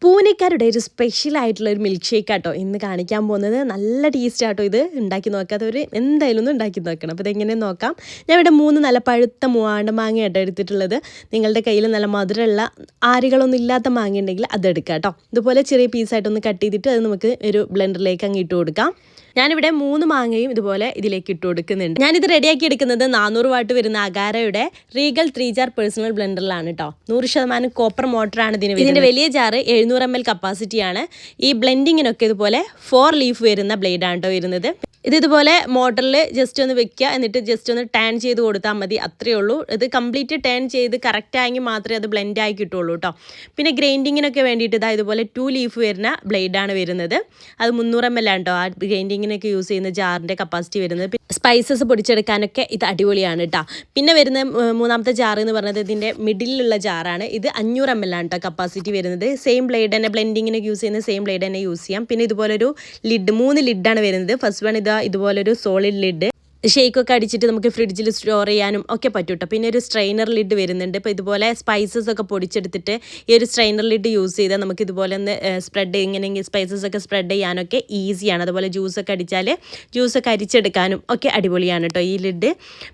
പൂനെക്കാരുടെ ഒരു സ്പെഷ്യൽ ആയിട്ടുള്ള ഒരു മിൽക്ക് ഷേക്ക് ആട്ടോ ഇന്ന് കാണിക്കാൻ പോകുന്നത്. നല്ല ടേസ്റ്റ് ആട്ടോ. ഇത് ഉണ്ടാക്കി നോക്കാത്തവർ എന്തായാലും ഒന്ന് ഉണ്ടാക്കി നോക്കണം. അപ്പോൾ ഇതെങ്ങനെ നോക്കാം. ഞാൻ ഇവിടെ 3 നല്ല പഴുത്ത മൂവാണ്ട മാങ്ങയാട്ടോ എടുത്തിട്ടുള്ളത്. നിങ്ങളുടെ കയ്യിൽ നല്ല മധുരമുള്ള ആരികളൊന്നും ഇല്ലാത്ത മാങ്ങ ഉണ്ടെങ്കിൽ അതെടുക്കാം കേട്ടോ. ഇതുപോലെ ചെറിയ പീസായിട്ടൊന്ന് കട്ട് ചെയ്തിട്ട് അത് നമുക്ക് ഒരു ബ്ലെൻഡറിലേക്ക് അങ്ങ് ഇട്ട് കൊടുക്കാം. ഞാനിവിടെ 3 മാങ്ങയും ഇതുപോലെ ഇതിലേക്ക് ഇട്ട് കൊടുക്കുന്നുണ്ട്. ഞാനിത് റെഡിയാക്കി എടുക്കുന്നത് 400 വാട്ട് വരുന്ന അഗാരയുടെ റീഗൽ 3 ജാർ പേഴ്സണൽ ബ്ലെൻഡറിലാണ് കേട്ടോ. 100% കോപ്പർ മോട്ടറാണ് ഇതിന്റെ വലിയ ജാറ് 700 ml കപ്പാസിറ്റിയാണ്. ഈ ബ്ലെൻഡിങ്ങിനൊക്കെ ഇതുപോലെ 4 ലീഫ് വരുന്ന ബ്ലേഡാണ് കേട്ടോ വരുന്നത്. ഇതുപോലെ മോട്ടറിൽ ജസ്റ്റ് ഒന്ന് വെക്കുക, എന്നിട്ട് ജസ്റ്റ് ഒന്ന് ടേൺ ചെയ്ത് കൊടുത്താൽ മതി, അത്രയേ ഉള്ളൂ. ഇത് കംപ്ലീറ്റ് ടേൺ ചെയ്ത് കറക്റ്റ് ആയെങ്കിൽ മാത്രമേ അത് ബ്ലെൻഡ് ആയി കിട്ടുള്ളൂ കേട്ടോ. പിന്നെ ഗ്രൈൻഡിങ്ങിനൊക്കെ വേണ്ടിയിട്ട് ഇതുപോലെ 2 ലീഫ് വരുന്ന ബ്ലേഡാണ് വരുന്നത്. അത് 300 ml ആണ് കേട്ടോ ആ ഗ്രൈൻഡിങ്ങിനൊക്കെ യൂസ് ചെയ്യുന്ന ജാറിൻ്റെ കപ്പാസിറ്റി വരുന്നത്. സ്പൈസസ് പൊടിച്ചെടുക്കാനൊക്കെ ഇത് അടിപൊളിയാണ് കേട്ടോ. പിന്നെ വരുന്ന മൂന്നാമത്തെ ജാർ എന്ന് പറയുന്നത് ഇതിൻ്റെ മിഡിലുള്ള ജാറാണ്. ഇത് 500 ml ആണ് കേട്ടോ കപ്പാസിറ്റി വരുന്നത്. സെയിം ബ്ലേഡ് തന്നെ, ബ്ലെൻഡിങ്ങിനൊക്കെ യൂസ് ചെയ്യുന്ന സെയിം ബ്ലേഡ് തന്നെ യൂസ് ചെയ്യാം. പിന്നെ ഇതുപോലൊരു ലിഡ്, 3 ലിഡാണ് വരുന്നത്. ഫസ്റ്റ് വൺ ഇതുപോലൊരു സോളിഡ് ലിഡ്. ഷേക്കൊക്കെ അടിച്ചിട്ട് നമുക്ക് ഫ്രിഡ്ജിൽ സ്റ്റോർ ചെയ്യാനും ഒക്കെ പറ്റും കേട്ടോ. പിന്നെ ഒരു സ്ട്രെയിനർ ലിഡ് വരുന്നുണ്ട്. ഇപ്പോൾ ഇതുപോലെ സ്പൈസസ് ഒക്കെ പൊടിച്ചെടുത്തിട്ട് ഈ ഒരു സ്ട്രെയിനർ ലിഡ് യൂസ് ചെയ്താൽ നമുക്ക് ഇതുപോലെ ഒന്ന് സ്പ്രെഡ് ഇങ്ങനെ സ്പൈസസ് ഒക്കെ സ്പ്രെഡ് ചെയ്യാനൊക്കെ ഈസിയാണ്. അതുപോലെ ജ്യൂസൊക്കെ അടിച്ചാൽ ജ്യൂസൊക്കെ അരിച്ചെടുക്കാനും ഒക്കെ അടിപൊളിയാണ് കേട്ടോ ഈ ലിഡ്.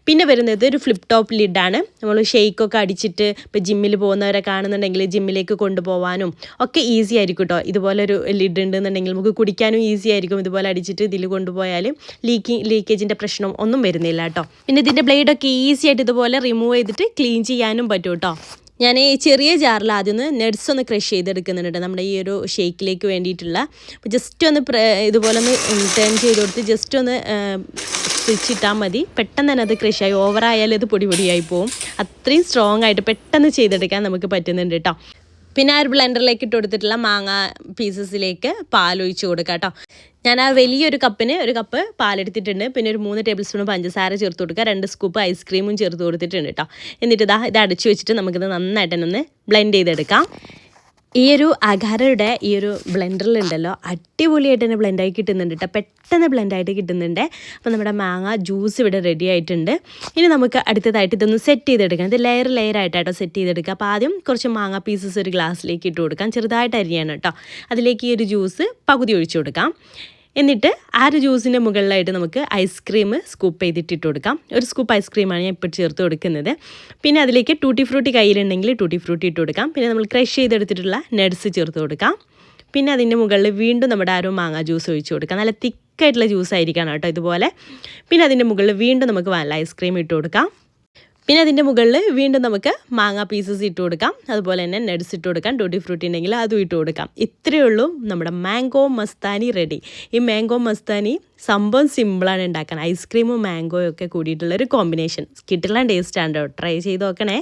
പിന്നെ വരുന്നത് ഒരു ഫ്ലിപ്പ് ടോപ്പ് ലിഡാണ്. നമ്മൾ ഷേക്കൊക്കെ അടിച്ചിട്ട് ഇപ്പോൾ ജിമ്മിൽ പോകുന്നവരെ കാണുന്നുണ്ടെങ്കിൽ ജിമ്മിലേക്ക് കൊണ്ടുപോകാനും ഒക്കെ ഈസി ആയിരിക്കും കേട്ടോ. ഇതുപോലെ ഒരു ലിഡ് ഉണ്ടെന്നുണ്ടെങ്കിൽ നമുക്ക് കുടിക്കാനും ഈസി ആയിരിക്കും. ഇതുപോലെ അടിച്ചിട്ട് ഇതിൽ കൊണ്ടുപോയാൽ ലീക്കേജിൻ്റെ പ്രശ്നം ഒന്നും വരുന്നില്ല കേട്ടോ. പിന്നെ ഇതിൻ്റെ ബ്ലേഡൊക്കെ ഈസി ആയിട്ട് ഇതുപോലെ റിമൂവ് ചെയ്തിട്ട് ക്ലീൻ ചെയ്യാനും പറ്റും കേട്ടോ. ഞാൻ ഈ ചെറിയ ജാറിൽ ആദ്യം ഒന്ന് നട്ട്സ് ഒന്ന് ക്രഷ് ചെയ്തെടുക്കുന്നുണ്ട് നമ്മുടെ ഈ ഒരു ഷേക്കിലേക്ക് വേണ്ടിയിട്ടുള്ള. അപ്പോൾ ജസ്റ്റ് ഒന്ന് ഇതുപോലെ ഒന്ന് ടേൺ ചെയ്ത് കൊടുത്ത് ജസ്റ്റ് ഒന്ന് സ്വിച്ച് ഇട്ടാൽ മതി. പെട്ടെന്ന് തന്നെ അത് ക്രഷായി, ഓവറായാലും അത് പൊടിയായി പോവും. അത്രയും സ്ട്രോങ് ആയിട്ട് പെട്ടെന്ന് ചെയ്തെടുക്കാൻ നമുക്ക് പറ്റുന്നുണ്ട് കേട്ടോ. പിന്നെ ആ ഒരു ബ്ലെൻഡറിലേക്ക് ഇട്ട് കൊടുത്തിട്ടുള്ള മാങ്ങ പീസസിലേക്ക് പാലൊഴിച്ച് കൊടുക്കാം കേട്ടോ. ഞാൻ ആ വലിയൊരു കപ്പിന് 1 കപ്പ് പാലെടുത്തിട്ടുണ്ട്. പിന്നെ ഒരു 3 ടേബിൾ സ്പൂൺ പഞ്ചസാര ചേർത്ത് കൊടുക്കുക, 2 സ്കൂപ്പ് ഐസ്ക്രീമും ചേർത്ത് കൊടുത്തിട്ടുണ്ട് കേട്ടോ. എന്നിട്ട് ഇത് അടച്ചു വെച്ചിട്ട് നമുക്കിത് നന്നായിട്ട് തന്നെ ഒന്ന് ബ്ലെൻഡ് ചെയ്തെടുക്കാം. ഈ ഒരു അഗാരയുടെ ഈ ഒരു ബ്ലെൻഡറിലുണ്ടല്ലോ അടിപൊളിയായിട്ട് തന്നെ ബ്ലെൻഡായി കിട്ടുന്നുണ്ട് കേട്ടോ. പെട്ടെന്ന് ബ്ലെൻഡായിട്ട് കിട്ടുന്നുണ്ട്. അപ്പോൾ നമ്മുടെ മാങ്ങ ജ്യൂസ് ഇവിടെ റെഡി ആയിട്ടുണ്ട്. ഇനി നമുക്ക് അടുത്തതായിട്ട് ഇതൊന്ന് സെറ്റ് ചെയ്തെടുക്കാം. ഇത് ലെയർ ആയിട്ടാട്ടോ സെറ്റ് ചെയ്തെടുക്കുക. അപ്പോൾ ആദ്യം കുറച്ച് മാങ്ങ പീസസ് ഒരു ഗ്ലാസ്സിലേക്ക് ഇട്ട് കൊടുക്കാം, ചെറുതായിട്ട് അരിയാണ് കേട്ടോ. അതിലേക്ക് ഈ ഒരു ജ്യൂസ് പകുതി ഒഴിച്ചു കൊടുക്കാം. എന്നിട്ട് ആ ഒരു ജ്യൂസിൻ്റെ മുകളിലായിട്ട് നമുക്ക് ഐസ്ക്രീം സ്കൂപ്പ് ചെയ്തിട്ട് ഇട്ട് കൊടുക്കാം. 1 സ്കൂപ്പ് ഐസ്ക്രീമാണ് ഞാൻ ഇപ്പോൾ ചേർത്ത് കൊടുക്കുന്നത്. പിന്നെ അതിലേക്ക് ടൂട്ടി ഫ്രൂട്ടി കയ്യിലുണ്ടെങ്കിൽ ടൂട്ടി ഫ്രൂട്ടി ഇട്ട് കൊടുക്കാം. പിന്നെ നമ്മൾ ക്രഷ് ചെയ്തെടുത്തിട്ടുള്ള നട്ട്സ് ചേർത്ത് കൊടുക്കാം. പിന്നെ അതിൻ്റെ മുകളിൽ വീണ്ടും നമ്മുടെ ആ ഒരു മാങ്ങ ജ്യൂസ് ഒഴിച്ച് കൊടുക്കാം. നല്ല തിക്കായിട്ടുള്ള ജ്യൂസ് ആയിരിക്കണം കേട്ടോ ഇതുപോലെ. പിന്നെ അതിൻ്റെ മുകളിൽ വീണ്ടും നമുക്ക് വാനില ഐസ്ക്രീം ഇട്ട് കൊടുക്കാം. പിന്നെ അതിൻ്റെ മുകളിൽ വീണ്ടും നമുക്ക് മാങ്ങ പീസസ് ഇട്ട് കൊടുക്കാം. അതുപോലെ തന്നെ നട്ട്സ് ഇട്ട് കൊടുക്കാം. ടൂട്ടി ഫ്രൂട്ടി ഉണ്ടെങ്കിൽ അതും ഇട്ട് കൊടുക്കാം. ഇത്രയേ ഉള്ളൂ, നമ്മുടെ മാംഗോ മസ്താനി റെഡി. ഈ മാംഗോ മസ്താനി സംഭവം സിമ്പിളാണ് ഉണ്ടാക്കാൻ. ഐസ്ക്രീമും മാംഗോയും ഒക്കെ കൂടിയിട്ടുള്ളൊരു കോമ്പിനേഷൻ കിട്ടുള്ള ടേസ്റ്റാണ് കേട്ടോ. ട്രൈ ചെയ്ത് നോക്കണേ.